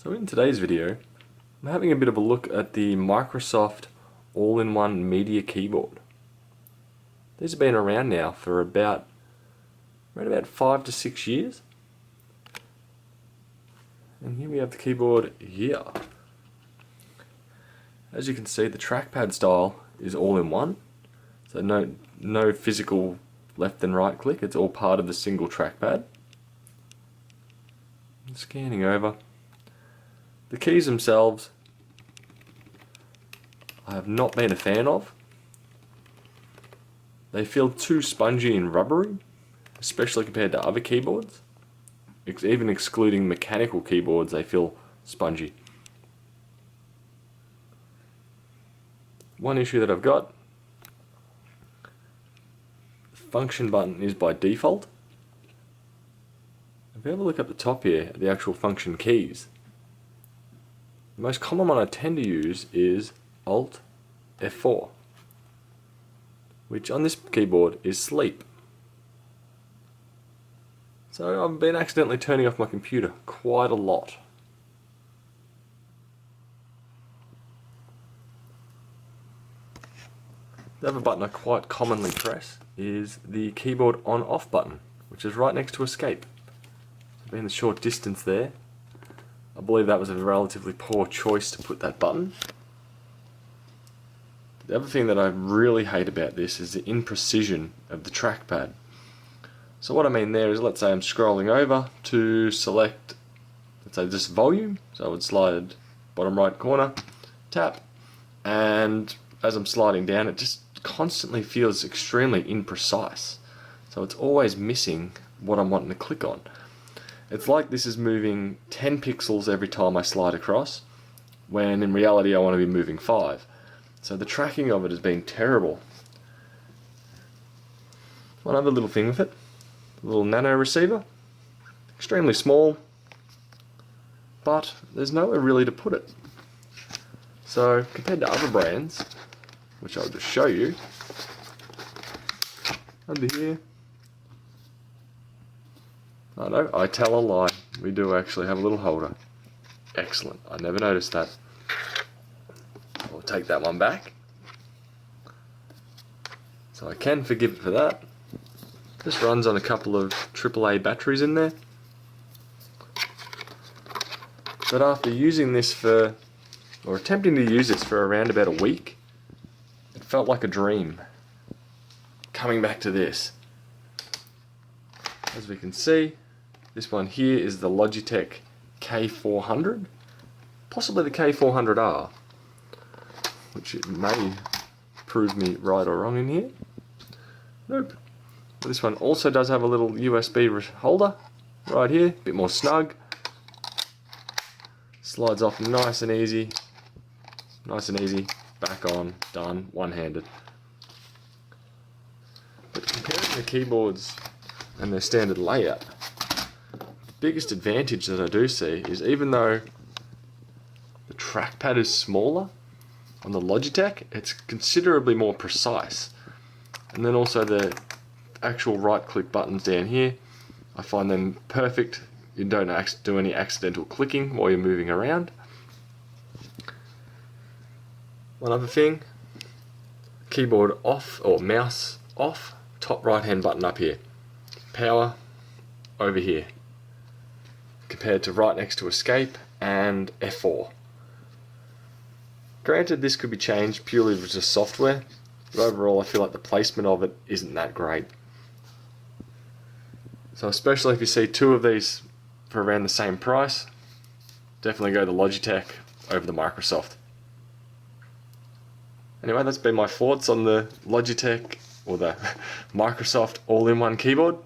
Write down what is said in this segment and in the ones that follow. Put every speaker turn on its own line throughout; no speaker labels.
So in today's video, I'm having a bit of a look at the Microsoft all-in-one media keyboard. These have been around now for around about 5 to 6 years. And here we have the keyboard here. As you can see, the trackpad style is all-in-one. So no physical left and right click, it's all part of the single trackpad. Scanning over. The keys themselves, I have not been a fan of. They feel too spongy and rubbery, especially compared to other keyboards. Even excluding mechanical keyboards, they feel spongy. One issue that I've got, the function button is by default. If you have a look up the top here at the actual function keys, the most common one I tend to use is Alt F4, which on this keyboard is sleep. So I've been accidentally turning off my computer quite a lot. The other button I quite commonly press is the keyboard on-off button, which is right next to escape. So being the short distance there, I believe that was a relatively poor choice to put that button. The other thing that I really hate about this is the imprecision of the trackpad. So what I mean there is, let's say I'm scrolling over to select, let's say this volume, so I would slide bottom right corner, tap, and as I'm sliding down it just constantly feels extremely imprecise. So it's always missing what I'm wanting to click on. It's like this is moving 10 pixels every time I slide across, when in reality I want to be moving 5. So the tracking of it has been terrible. One other little thing with it, a little nano receiver, extremely small, but there's nowhere really to put it. So compared to other brands, which I'll just show you, under here, oh no, I tell a lie, we do actually have a little holder. Excellent, I never noticed that. I'll take that one back. So I can forgive it for that. This runs on a couple of AAA batteries in there. But after using this or attempting to use this for around about a week, it felt like a dream. Coming back to this. As we can see, this one here is the Logitech K400, possibly the K400R, which it may prove me right or wrong in here. Nope. This one also does have a little USB holder right here, a bit more snug. Slides off nice and easy, back on, done, one-handed. But comparing the keyboards and their standard layout, the biggest advantage that I do see is, even though the trackpad is smaller on the Logitech, it's considerably more precise. And then also the actual right-click buttons down here, I find them perfect. You don't do any accidental clicking while you're moving around. One other thing, keyboard off or mouse off, top right hand button up here. Power over here, compared to right next to escape and F4. Granted, this could be changed purely with just software, but overall I feel like the placement of it isn't that great. So especially if you see two of these for around the same price, definitely go the Logitech over the Microsoft. Anyway, that's been my thoughts on the Logitech or the Microsoft all-in-one keyboard.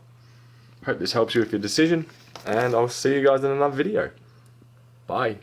Hope this helps you with your decision, and I'll see you guys in another video. Bye.